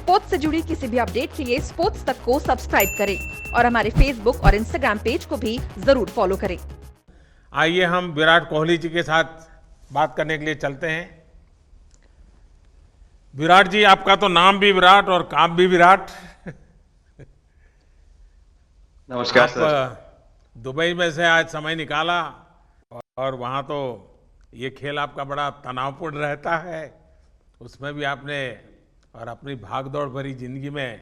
Sports से जुड़ी किसी भी अपडेट के लिए स्पोर्ट्स तक को सब्सक्राइब करें और हमारे फेसबुक और इंस्टाग्राम पेज को भी जरूर फॉलो करें। आइए हम विराट कोहली जी के साथ बात करने के लिए चलते हैं। विराट जी, आपका तो नाम भी विराट और काम भी विराट। नमस्कार आप सर। दुबई में से आज समय निकाला और वहाँ तो ये खेल आपका बड़ा तनावपूर्ण रहता है, उसमें भी आपने और अपनी भागदौड़ भरी जिंदगी में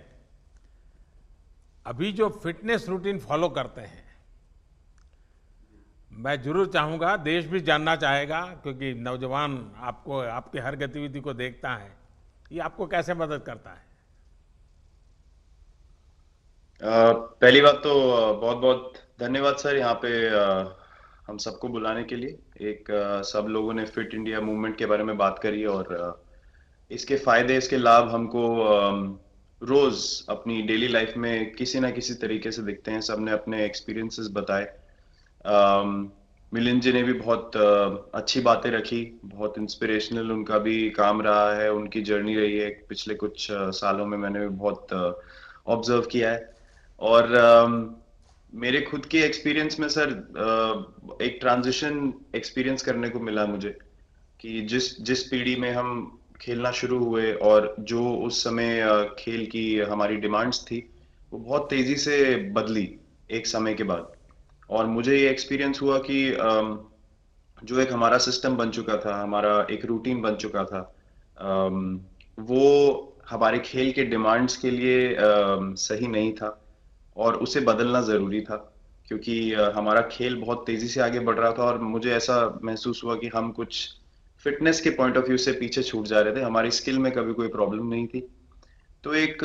अभी जो फिटनेस रूटीन फॉलो करते हैं, मैं जरूर चाहूँगा, देश भी जानना चाहेगा, क्योंकि नौजवान आपको आपकी हर गतिविधि को देखता है, ये आपको कैसे मदद करता है? पहली बात तो बहुत बहुत धन्यवाद सर, यहाँ पे हम सबको बुलाने के लिए। एक सब लोगों ने फिट इंडिया मूवमेंट के बारे में बात करी और इसके फायदे, इसके लाभ हमको रोज अपनी डेली लाइफ में किसी ना किसी तरीके से दिखते हैं। सबने अपने एक्सपीरियंसेस बताए। मिलिंद जी ने भी बहुत अच्छी बातें रखी, बहुत इंस्पिरेशनल उनका भी काम रहा है, उनकी जर्नी रही है पिछले कुछ सालों में, मैंने भी बहुत ऑब्जर्व किया है। और मेरे खुद के एक्सपीरियंस में सर एक ट्रांजिशन एक्सपीरियंस करने को मिला मुझे कि जिस जिस पीढ़ी में हम खेलना शुरू हुए और जो उस समय खेल की हमारी डिमांड्स थी, वो बहुत तेजी से बदली एक समय के बाद। और मुझे ये एक्सपीरियंस हुआ कि जो एक हमारा सिस्टम बन चुका था, हमारा एक रूटीन बन चुका था, वो हमारे खेल के डिमांड्स के लिए सही नहीं था और उसे बदलना जरूरी था, क्योंकि हमारा खेल बहुत तेजी से आगे बढ़ रहा था और मुझे ऐसा महसूस हुआ कि हम कुछ फिटनेस के पॉइंट ऑफ व्यू से पीछे छूट जा रहे थे। हमारी स्किल में कभी कोई प्रॉब्लम नहीं थी। तो एक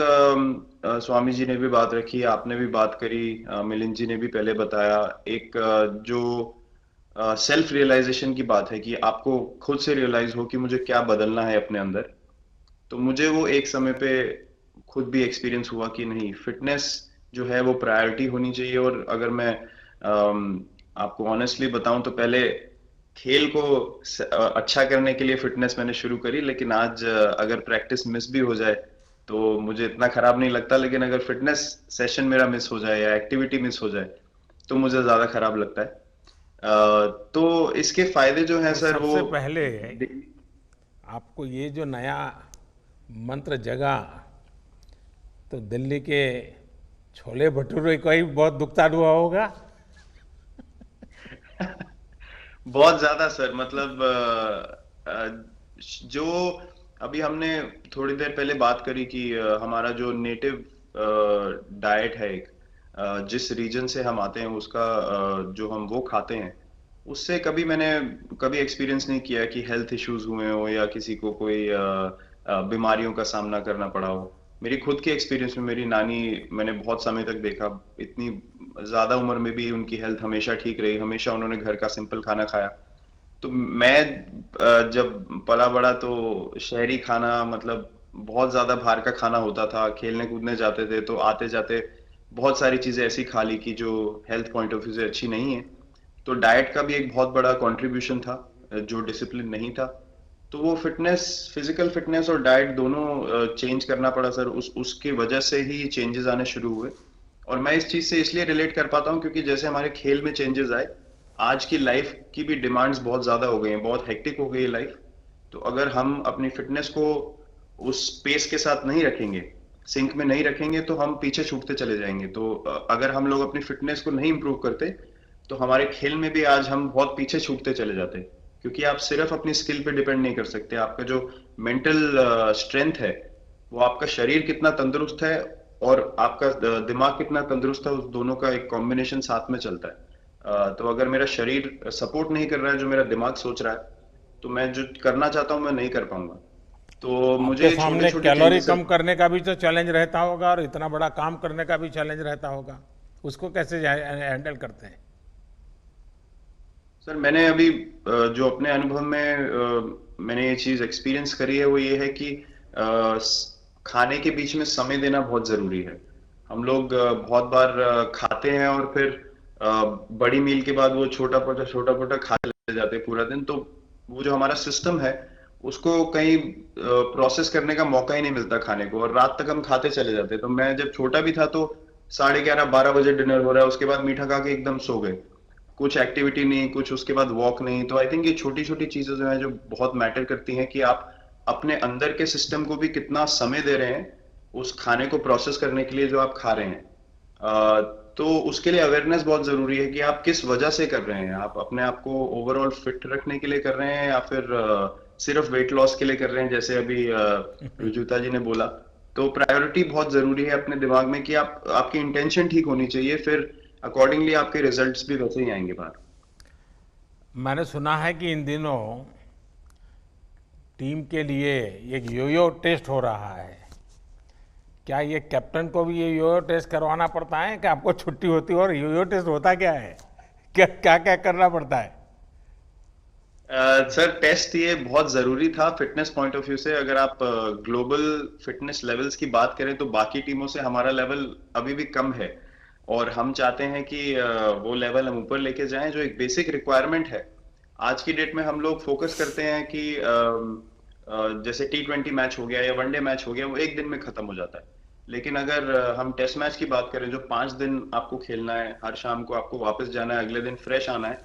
स्वामी जी ने भी बात रखी, आपने भी बात करी, मिलिंद जी ने भी पहले बताया, एक जो सेल्फ रियलाइजेशन की बात है कि आपको खुद से रियलाइज हो कि मुझे क्या बदलना है अपने अंदर। तो मुझे वो एक समय पे खुद भी एक्सपीरियंस हुआ कि नहीं, फिटनेस जो है वो प्रायोरिटी होनी चाहिए। और अगर मैं आपको ऑनेस्टली बताऊं तो पहले खेल को अच्छा करने के लिए फिटनेस मैंने शुरू करी, लेकिन आज अगर प्रैक्टिस मिस भी हो जाए तो मुझे इतना खराब नहीं लगता, लेकिन अगर फिटनेस सेशन मेरा मिस हो जाए या एक्टिविटी मिस हो जाए तो मुझे ज्यादा खराब लगता है। तो इसके फायदे जो हैं तो सर वो सबसे पहले आपको ये जो नया मंत्र जगा, तो दिल्ली के छोले भटूरे का ही बहुत दुखता हुआ होगा। बहुत ज्यादा सर, मतलब जो अभी हमने थोड़ी देर पहले बात करी कि हमारा जो नेटिव डाइट है, एक जिस रीजन से हम आते हैं उसका जो हम वो खाते हैं, उससे कभी मैंने कभी एक्सपीरियंस नहीं किया कि हेल्थ इश्यूज हुए हो या किसी को कोई बीमारियों का सामना करना पड़ा हो। मेरी खुद के एक्सपीरियंस में मेरी नानी, मैंने बहुत समय तक देखा, इतनी ज्यादा उम्र में भी उनकी हेल्थ हमेशा ठीक रही, हमेशा उन्होंने घर का सिंपल खाना खाया। तो मैं जब पला बड़ा तो शहरी खाना, मतलब बहुत ज्यादा बाहर का खाना होता था, खेलने कूदने जाते थे तो आते जाते बहुत सारी चीजें ऐसी खा ली कि जो हेल्थ पॉइंट ऑफ व्यू से अच्छी नहीं है। तो डाइट का भी एक बहुत बड़ा कंट्रीब्यूशन था, जो डिसिप्लिन नहीं था। तो वो फिटनेस, फिजिकल फिटनेस और डाइट दोनों चेंज करना पड़ा सर। उसकी वजह से ही चेंजेस आने शुरू हुए। और मैं इस चीज से इसलिए रिलेट कर पाता हूँ क्योंकि जैसे हमारे खेल में चेंजेस आए, आज की लाइफ की भी डिमांड्स बहुत ज्यादा हो गई हैं, बहुत हेक्टिक हो गई है लाइफ। तो अगर हम अपनी फिटनेस को उस पेस के साथ नहीं रखेंगे, सिंक में नहीं रखेंगे, तो हम पीछे छूटते चले जाएंगे। तो अगर हम लोग अपनी फिटनेस को नहीं इंप्रूव करते तो हमारे खेल में भी आज हम बहुत पीछे छूटते चले जाते, क्योंकि आप सिर्फ अपनी स्किल पे डिपेंड नहीं कर सकते। आपका जो मेंटल स्ट्रेंथ है, वो आपका शरीर कितना तंदुरुस्त है और आपका दिमाग कितना तंदुरुस्त है, उस दोनों का एक कॉम्बिनेशन साथ में चलता है। तो अगर मेरा शरीर सपोर्ट नहीं कर रहा है जो मेरा दिमाग सोच रहा है, तो मैं जो करना चाहता हूँ मैं नहीं कर पाऊंगा। तो आपके मुझे छोटे सामने छोटे कैलोरी चेंजेस। कम करने का भी तो चैलेंज रहता होगा और इतना बड़ा काम करने का भी चैलेंज रहता होगा, उसको कैसे हैंडल करते हैं? सर मैंने अभी जो अपने अनुभव में मैंने ये चीज एक्सपीरियंस करी है, वो ये है कि खाने के बीच में समय देना बहुत जरूरी है। हम लोग बहुत बार खाते हैं और फिर बड़ी मील के बाद वो छोटा पोटा खा ले जाते हैं पूरा दिन। तो वो जो हमारा सिस्टम है उसको कहीं प्रोसेस करने का मौका ही नहीं मिलता खाने को, और रात तक हम खाते चले जाते। तो मैं जब छोटा भी था तो 11:30-12 बजे डिनर हो रहा है, उसके बाद मीठा खा के एकदम सो गए, कुछ एक्टिविटी नहीं, कुछ उसके बाद वॉक नहीं। तो आई थिंक ये छोटी छोटी चीजें जो है जो बहुत मैटर करती हैं कि आप अपने अंदर के सिस्टम को भी कितना समय दे रहे हैं उस खाने को प्रोसेस करने के लिए जो आप खा रहे हैं। तो उसके लिए अवेयरनेस बहुत जरूरी है कि आप किस वजह से कर रहे हैं। आप अपने आप को ओवरऑल फिट रखने के लिए कर रहे हैं या फिर सिर्फ वेट लॉस के लिए कर रहे हैं, जैसे अभी रुजुता जी ने बोला। तो प्रायोरिटी बहुत जरूरी है अपने दिमाग में कि आपकी इंटेंशन ठीक होनी चाहिए, फिर अकॉर्डिंगली आपके रिजल्ट्स भी वैसे ही आएंगे बाहर। मैंने सुना है कि इन दिनों टीम के लिए एक योयो टेस्ट हो रहा है। क्या ये कैप्टन को भी ये योयो टेस्ट करवाना पड़ता है कि आपको छुट्टी होती है? और योयो टेस्ट होता क्या है, क्या क्या क्या करना पड़ता है? सर, टेस्ट ये बहुत जरूरी था फिटनेस पॉइंट ऑफ व्यू से। अगर आप ग्लोबल फिटनेस लेवल्स की बात करें तो बाकी टीमों से हमारा लेवल अभी भी कम है, और हम चाहते हैं कि वो लेवल हम ऊपर लेके जाएं, जो एक बेसिक रिक्वायरमेंट है। आज की डेट में हम लोग फोकस करते हैं कि जैसे T20 मैच हो गया या वनडे मैच हो गया, वो एक दिन में खत्म हो जाता है। लेकिन अगर हम टेस्ट मैच की बात करें जो 5 दिन आपको खेलना है, हर शाम को आपको वापस जाना है, अगले दिन फ्रेश आना है,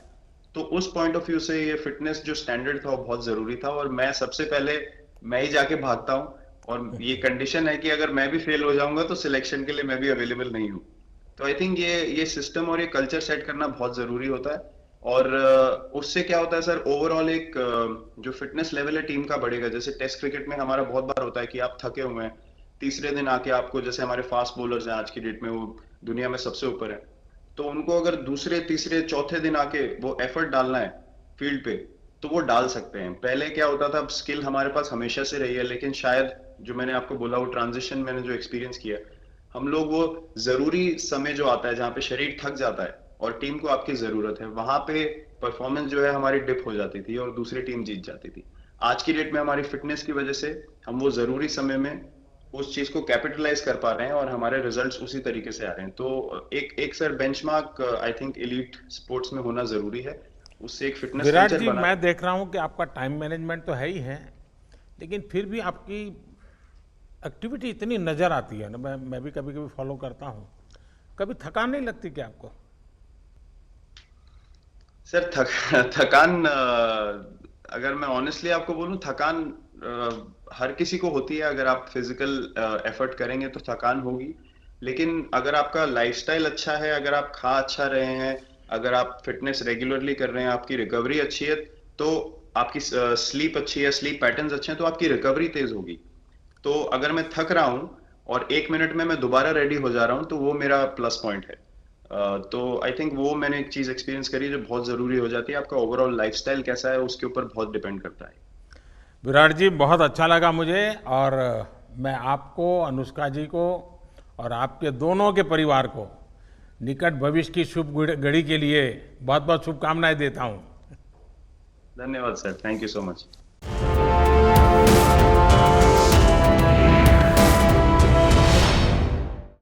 तो उस पॉइंट ऑफ व्यू से ये फिटनेस जो स्टैंडर्ड था वो बहुत जरूरी था। और मैं सबसे पहले मैं ही जाके भागता हूँ, और ये कंडीशन है कि अगर मैं भी फेल हो जाऊंगा तो सिलेक्शन के लिए मैं भी अवेलेबल नहीं हूँ। तो आई थिंक ये सिस्टम और ये कल्चर सेट करना बहुत जरूरी होता है। और उससे क्या होता है सर, ओवरऑल एक जो फिटनेस लेवल है टीम का बढ़ेगा। जैसे टेस्ट क्रिकेट में हमारा बहुत बार होता है कि आप थके हुए हैं, तीसरे दिन आके आपको, जैसे हमारे फास्ट बॉलर्स हैं आज की डेट में, वो दुनिया में सबसे ऊपर है, तो उनको अगर दूसरे तीसरे चौथे दिन आके वो एफर्ट डालना है फील्ड पे, तो वो डाल सकते हैं। पहले क्या होता था, स्किल हमारे पास हमेशा से रही है, लेकिन शायद जो मैंने आपको बोला वो ट्रांजिशन मैंने जो एक्सपीरियंस किया, हम लोग वो जरूरी समय जो आता है जहाँ पे शरीर थक जाता है और टीम को आपकी जरूरत है, वहां पे परफॉर्मेंस जो है हमारी डिप हो जाती थी और दूसरी टीम जीत जाती थी। आज की डेट में हमारी फिटनेस की वजह से हम वो जरूरी समय में उस चीज को कैपिटलाइज कर पा रहे हैं और हमारे रिजल्ट्स उसी तरीके से आ रहे हैं। तो एक एक sir benchmark I think elite sports में होना जरूरी है, उससे एक फिटनेस विराट कल्चर जी, बना। मैं देख रहा हूँ कि आपका टाइम मैनेजमेंट तो है ही है, लेकिन फिर भी आपकी एक्टिविटी इतनी नज़र आती है ना, मैं भी कभी कभी फॉलो करता हूँ। कभी थकान नहीं लगती क्या आपको? सर थकान, अगर मैं ऑनेस्टली आपको बोलूं, थकान हर किसी को होती है। अगर आप फिजिकल एफर्ट करेंगे तो थकान होगी, लेकिन अगर आपका लाइफस्टाइल अच्छा है, अगर आप खा अच्छा रहे हैं, अगर आप फिटनेस रेगुलरली कर रहे हैं, आपकी रिकवरी अच्छी है, तो आपकी स्लीप अच्छी है, स्लीप पैटर्न्स अच्छे हैं, तो आपकी रिकवरी तेज होगी। तो अगर मैं थक रहा हूं और 1 मिनट में मैं दोबारा रेडी हो जा रहा हूं, तो वो मेरा प्लस पॉइंट है। तो आई थिंक वो मैंने एक चीज एक्सपीरियंस करी जो बहुत जरूरी हो जाती है। आपका ओवरऑल लाइफस्टाइल कैसा है उसके ऊपर बहुत डिपेंड करता है। विराट जी, बहुत अच्छा लगा मुझे, और मैं आपको, अनुष्का जी को और आपके दोनों के परिवार को निकट भविष्य की शुभ घड़ी के लिए बहुत बहुत शुभकामनाएं देता हूं। धन्यवाद sir, thank you so much.